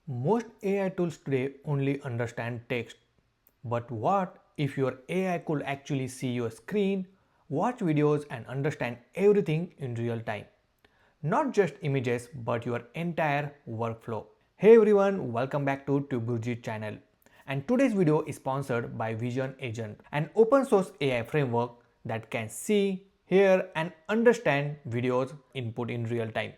Most AI tools today only understand text. But what if your AI could actually see your screen, watch videos and understand everything in real time? Not just images but your entire workflow. Hey everyone, welcome back to TubeGuruji channel. And today's video is sponsored by Vision Agent, an open source AI framework that can see, hear and understand videos input in real time.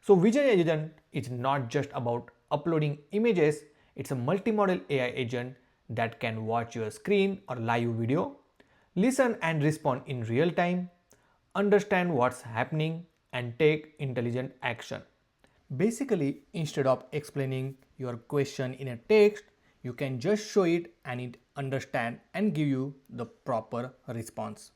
So Vision Agent is not just about uploading images, it's a multimodal AI agent that can watch your screen or live video, listen and respond in real time, understand what's happening and take intelligent action. Basically, instead of explaining your question in a text, you can just show it and it understand and give you the proper response.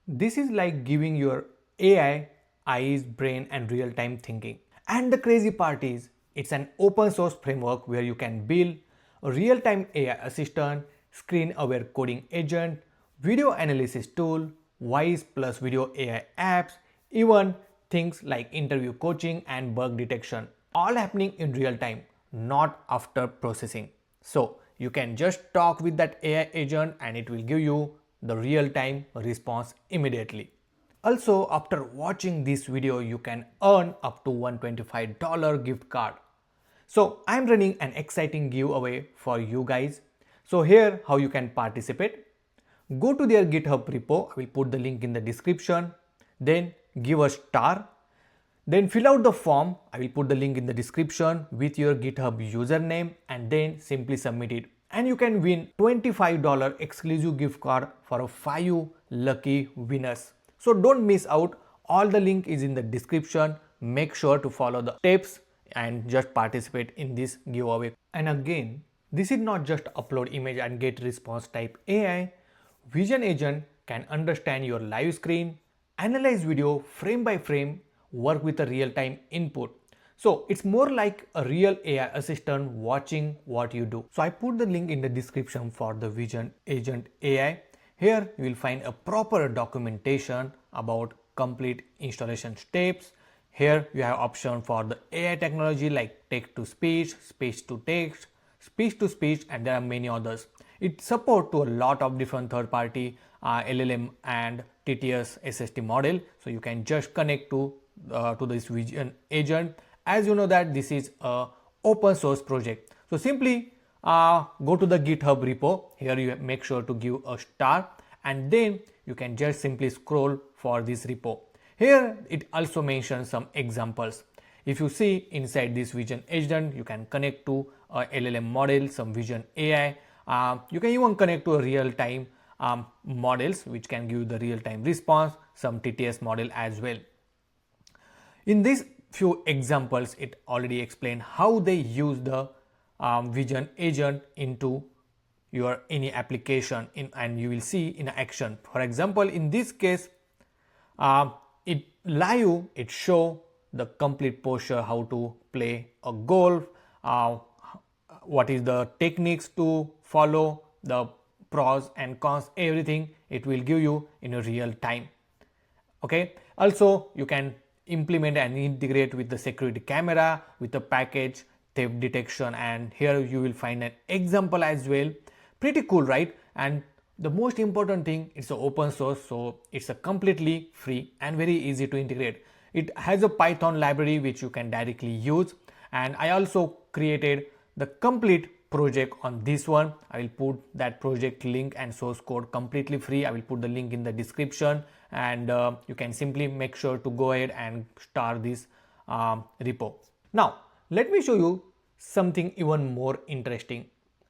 This is like giving your AI eyes, brain and real-time thinking. And the crazy part is, it's an open source framework where you can build a real-time AI assistant, screen-aware coding agent, video analysis tool, voice plus video AI apps, even things like interview coaching and bug detection, all happening in real time, not after processing. So you can just talk with that AI agent and it will give you the real-time response immediately. Also, after watching this video, you can earn up to $125 gift card. So I'm running an exciting giveaway for you guys. So here how you can participate. Go to their GitHub repo, I will put the link in the description. Then give a star. Then fill out the form, I will put the link in the description with your GitHub username and then simply submit it. And you can win $25 exclusive gift card for a 5 lucky winners. So don't miss out, all the link is in the description. Make sure to follow the steps and just participate in this giveaway. And again, this is not just upload image and get response type AI. Vision Agent can understand your live screen, analyze video frame by frame, work with a real-time input. So it's more like a real AI assistant watching what you do. So I put the link in the description for the Vision Agent AI. Here you will find a proper documentation about complete installation steps. Here you have option for the AI technology like text to speech, speech to text, speech to speech and there are many others. It support to a lot of different third-party LLM and TTS SST model. So you can just connect to this Vision Agent. As you know that this is a open source project. So simply go to the GitHub repo. Here you make sure to give a star and then you can just simply scroll for this repo. Here it also mentions some examples. If you see inside this Vision Agent, you can connect to a LLM model, some Vision AI. You can even connect to a real-time models which can give the real-time response, some TTS model as well. In these few examples, it already explained how they use the Vision Agent into your any application and you will see in action. For example, in this case, it show the complete posture, how to play a golf, what is the techniques to follow, the pros and cons, everything it will give you in a real time. Okay, also you can implement and integrate with the security camera, with the package theft detection, and here you will find an example as well. Pretty cool, right? And the most important thing, it's an open source, so it's a completely free and very easy to integrate. It has a Python library which you can directly use, and I also created the complete project on this one. I will put that project link and source code completely free. I will put the link in the description and you can simply make sure to go ahead and start this repo. Now let me show you something even more interesting.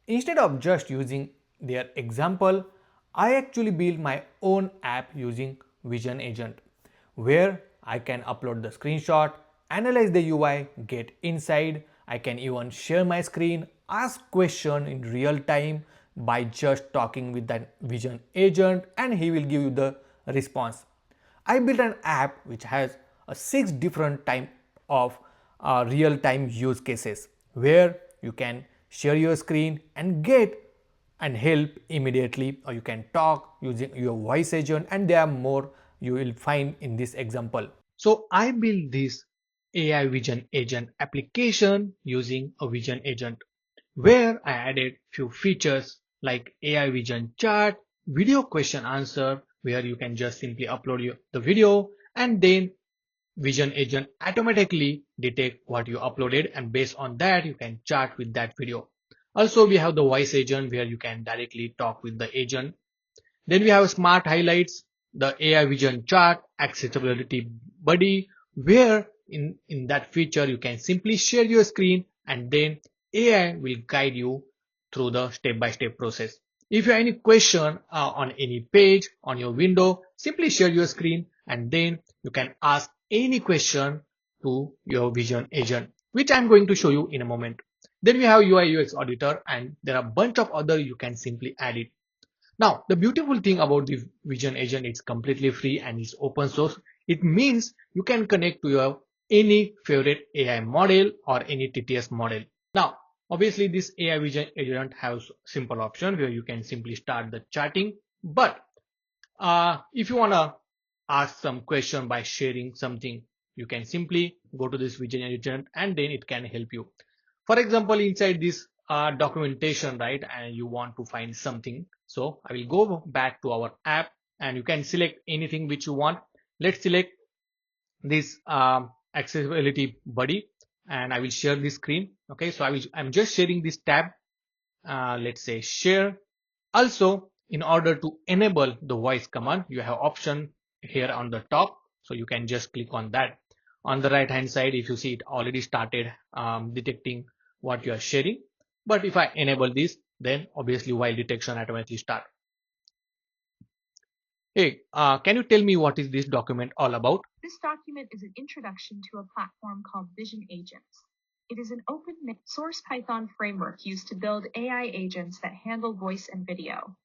Instead of just using their example, I actually built my own app using Vision Agent where I can upload the screenshot, analyze the UI, get inside. I can even share my screen, ask question in real time by just talking with that Vision Agent and he will give you the response. I built an app which has 6 different type of real-time use cases where you can share your screen and get and help immediately, or you can talk using your voice agent, and there are more you will find in this example. So I built this AI Vision Agent application using a Vision Agent, where I added few features like AI Vision Chat, video question answer, where you can just simply upload the video and then Vision Agent automatically detect what you uploaded, and based on that you can chat with that video. Also we have the voice agent where you can directly talk with the agent. Then we have smart highlights, the AI vision chart, accessibility buddy, where in that feature you can simply share your screen and then AI will guide you through the step-by-step process. If you have any question on any page on your window, simply share your screen and then you can ask any question to your vision agent, which I'm going to show you in a moment. Then we have UI UX auditor, and there are a bunch of other you can simply add it. Now, the beautiful thing about the Vision Agent, it's completely free and it's open source. It means you can connect to your any favorite AI model or any TTS model. Now, obviously this AI Vision Agent has simple option where you can simply start the chatting. But if you want to ask some question by sharing something, you can simply go to this Vision Agent and then it can help you. For example, inside this documentation, right, and you want to find something. So I will go back to our app and you can select anything which you want. Let's select this accessibility buddy and I will share this screen. Okay, so I'm just sharing this tab. Let's say share. Also, in order to enable the voice command, you have option here on the top. So you can just click on that. On the right hand side, if you see, it already started detecting what you are sharing. But if I enable this, then obviously while detection automatically start. Hey, can you tell me what is this document all about? This document is an introduction to a platform called Vision Agents. It is an open source Python framework used to build AI agents that handle voice and video.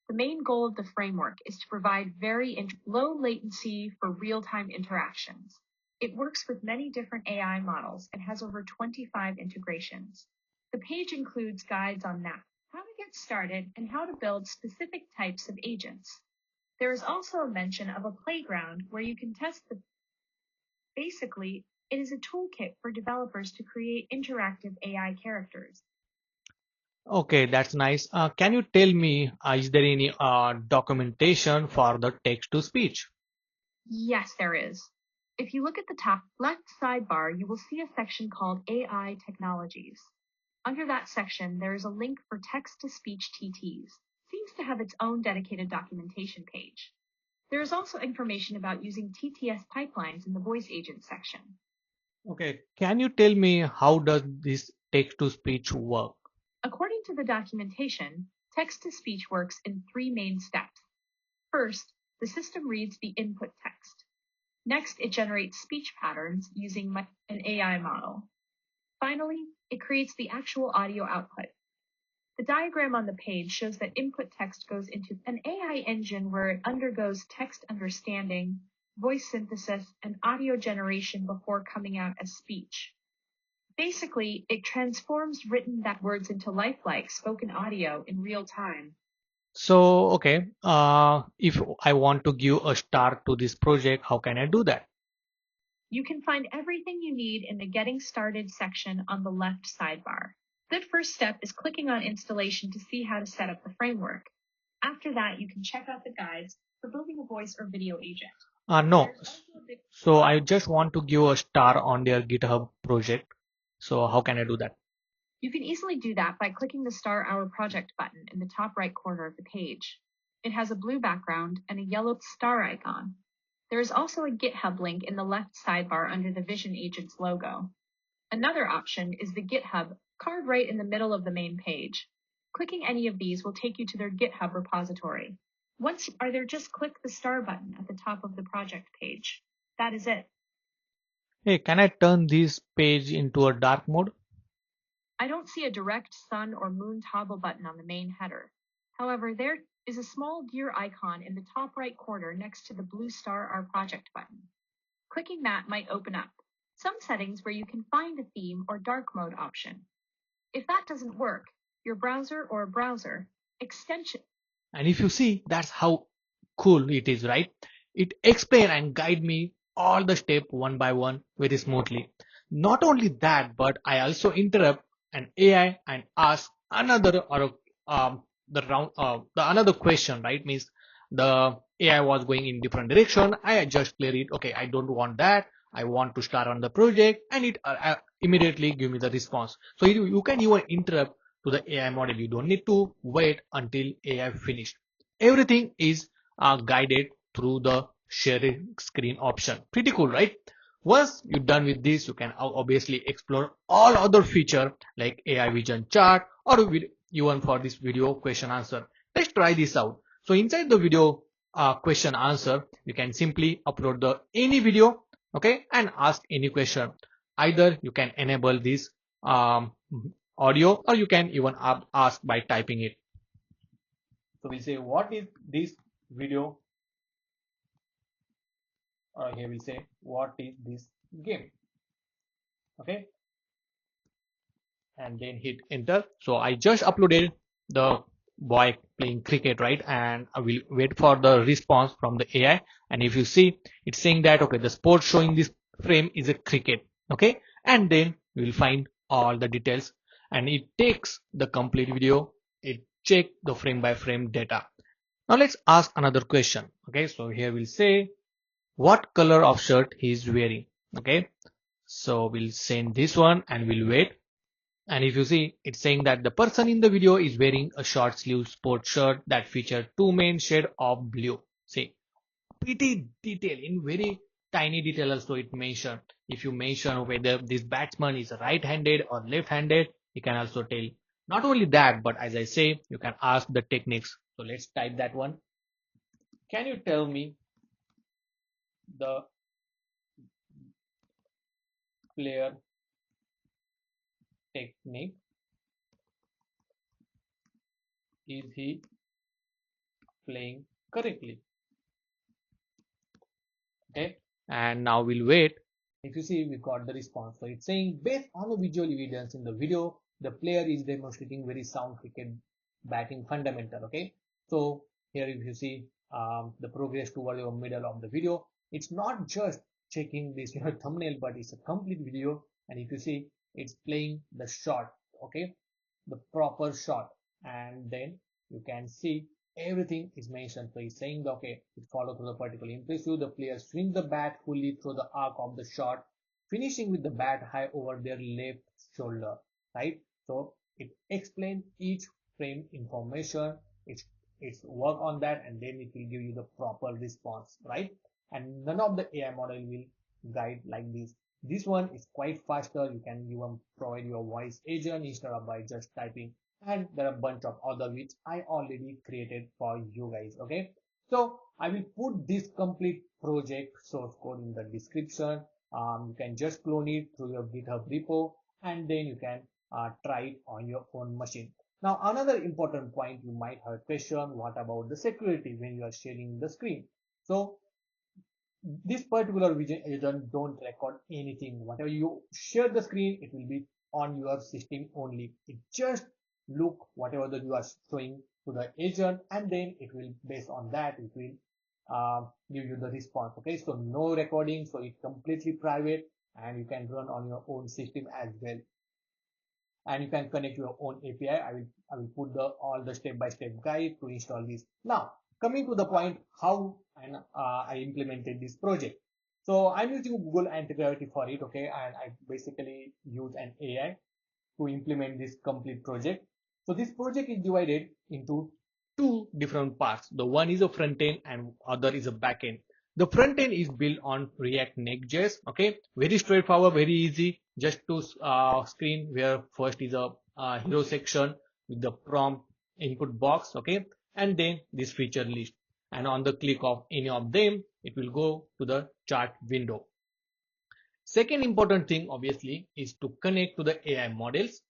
The main goal of the framework is to provide very low latency for real-time interactions. It works with many different AI models and has over 25 integrations. The page includes guides on that, how to get started, and how to build specific types of agents. There is also a mention of a playground where you can test the. Basically, it is a toolkit for developers to create interactive AI characters. Okay, that's nice. Can you tell me, is there any documentation for the text to speech? Yes, there is. If you look at the top left sidebar, you will see a section called AI Technologies. Under that section, there is a link for text-to-speech TTs. Seems to have its own dedicated documentation page. There is also information about using TTS pipelines in the voice agent section. Okay, can you tell me how does this text to speech work? According to the documentation, text-to-speech works in 3 main steps. First, the system reads the input text. Next, it generates speech patterns using an AI model. Finally, it creates the actual audio output. The diagram on the page shows that input text goes into an AI engine where it undergoes text understanding, voice synthesis, and audio generation before coming out as speech. Basically, it transforms written words into lifelike spoken audio in real time. So, okay, if I want to give a start to this project, how can I do that? You can find everything you need in the Getting Started section on the left sidebar. The first step is clicking on installation to see how to set up the framework. After that, you can check out the guides for building a voice or video agent. No, so I just want to give a star on their GitHub project. So how can I do that? You can easily do that by clicking the Star Our Project button in the top right corner of the page. It has a blue background and a yellow star icon. There is also a GitHub link in the left sidebar under the Vision Agents logo. Another option is the GitHub card right in the middle of the main page. Clicking any of these will take you to their GitHub repository. Once you are there, just click the star button at the top of the project page. That is it. Hey, can I turn this page into a dark mode? I don't see a direct sun or moon toggle button on the main header. However, there is a small gear icon in the top right corner next to the blue star Our Project button. Clicking that might open up some settings where you can find a theme or dark mode option. If that doesn't work, your browser or a browser extension. And if you see, that's how cool it is, right? It explain and guide me all the step one by one very smoothly. Not only that, but I also interrupt an AI and ask another or the another question, right? Means the AI was going in different direction. I just clear it. Okay, I don't want that. I want to start on the project, and it immediately give me the response. So you can even interrupt to the AI model. You don't need to wait until AI finished. Everything is guided through the sharing screen option. Pretty cool, right? Once you're done with this, you can obviously explore all other feature like AI vision chart or even for this video question answer. Let's try this out. So inside the video question answer, you can simply upload the any video, okay, and ask any question. Either you can enable this um, audio or you can even ask by typing it. So we'll say what is this video, or here we say what is this game, okay, and then hit enter. So I just uploaded the boy playing cricket, right? And I will wait for the response from the AI. And if you see, it's saying that okay, the sport showing this frame is a cricket, okay, and then you will find all the details, and it takes the complete video. It check the frame by frame data. Now let's ask another question. Okay, so here we'll say what color of shirt he is wearing. Okay, so we'll send this one and we'll wait. And if you see, it's saying that the person in the video is wearing a short sleeve sport shirt that features two main shade of blue. See, pretty detail in very tiny detail also it mentioned. If you mention whether this batsman is right-handed or left-handed, you can also tell. Not only that, but as I say, you can ask the techniques. So let's type that one. Can you tell me the player technique? Is he playing correctly? Okay, and now we'll wait. If you see, we got the response. So it's saying based on the visual evidence in the video, the player is demonstrating very sound cricket batting fundamental. Okay, so here if you see the progress toward the middle of the video, it's not just checking this thumbnail, but it's a complete video. And if you see, it's playing the shot, okay, the proper shot, and then you can see everything is mentioned. So he's saying that, okay, it follow through the particular impressive. The player swing the bat fully through the arc of the shot, finishing with the bat high over their left shoulder, right? So it explains each frame information. It's work on that, and then it will give you the proper response, right? And none of the AI model will guide like this. This one is quite faster. You can even provide your voice agent instead of by just typing, and there are a bunch of other which I already created for you guys. Okay, so I will put this complete project source code in the description. You can just clone it through your GitHub repo, and then you can try it on your own machine. Now another important point, you might have question, what about the security when you are sharing the screen? So this particular vision agent don't record anything. Whatever you share the screen, it will be on your system only. It just look whatever that you are showing to the agent, and then it will, based on that, it will give you the response. Okay, so no recording, so it's completely private, and you can run on your own system as well, and you can connect your own API. I will put the all the step-by-step guide to install this. Now coming to the point how and I implemented this project. So I'm using Google Antigravity for it, okay, and I basically use an AI to implement this complete project. So this project is divided into two different parts. The one is a front end and other is a back end. The front end is built on React Next.js. Okay, very straightforward, very easy. Just to screen where first is a hero section with the prompt input box. Okay, and then this feature list. And on the click of any of them, it will go to the chart window. Second important thing obviously is to connect to the AI models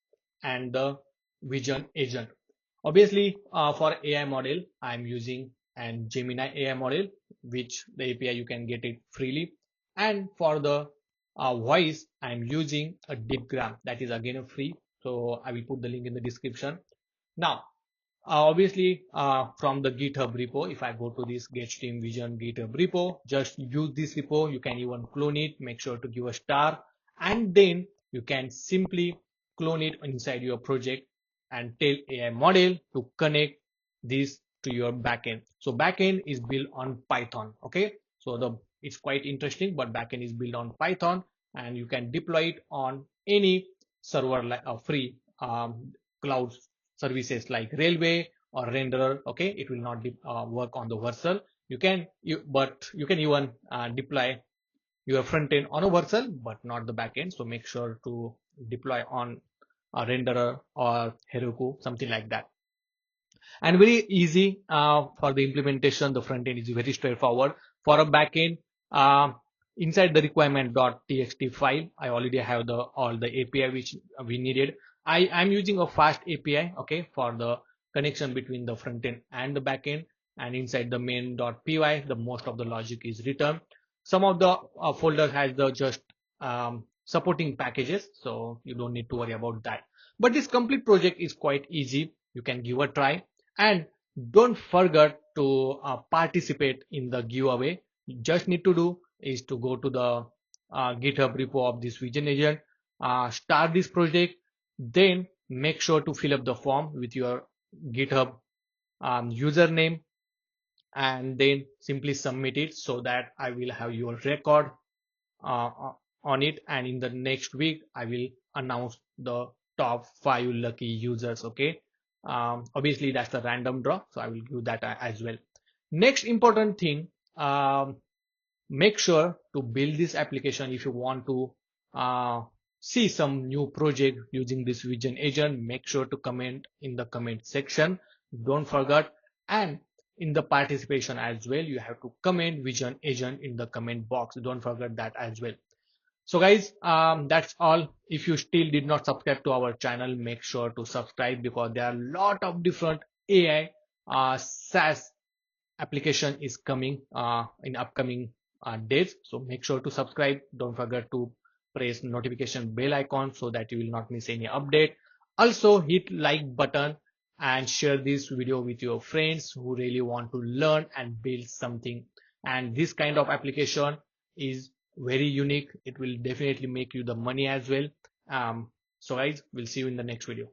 and the vision agent. Obviously for AI model I'm using an Gemini AI model, which the API you can get it freely, and for the voice I'm using a DeepGram, that is again a free, so I will put the link in the description. Now Obviously, from the GitHub repo, if I go to this Get Steam Vision GitHub repo, just use this repo. You can even clone it, make sure to give a star, and then you can simply clone it inside your project and tell AI model to connect this to your backend. So backend is built on Python. Okay, so it's quite interesting, but backend is built on Python, and you can deploy it on any server like free cloud services like railway or renderer. Okay, it will not work on the Vercel. But you can even deploy your front end on a Vercel, but not the back end. So make sure to deploy on a renderer or Heroku, something like that. And very easy for the implementation. The front end is very straightforward. For a backend, uh, inside the requirement.txt file, I already have all the API which we needed. I'm using a fast API, okay, for the connection between the front end and the backend. And inside the main.py, the most of the logic is written. Some of the folders has the just supporting packages, so you don't need to worry about that. But this complete project is quite easy. You can give a try. And don't forget to participate in the giveaway. You just need to do is to go to the GitHub repo of this Vision Agent, start this project, then make sure to fill up the form with your GitHub username, and then simply submit it so that I will have your record uh, on it, and in the next week I will announce the top 5 lucky users. Okay, obviously that's a random draw, so I will do that as well. Next important thing, make sure to build this application. If you want to see some new project using this Vision Agent, make sure to comment in the comment section, don't forget. And in the participation as well, you have to comment Vision Agent in the comment box, don't forget that as well. So guys, that's all. If you still did not subscribe to our channel, make sure to subscribe, because there are a lot of different AI SaaS application is coming in upcoming days. So make sure to subscribe. Don't forget to press notification bell icon so that you will not miss any update. Also hit like button and share this video with your friends who really want to learn and build something. And this kind of application is very unique. It will definitely make you the money as well. So guys, we'll see you in the next video.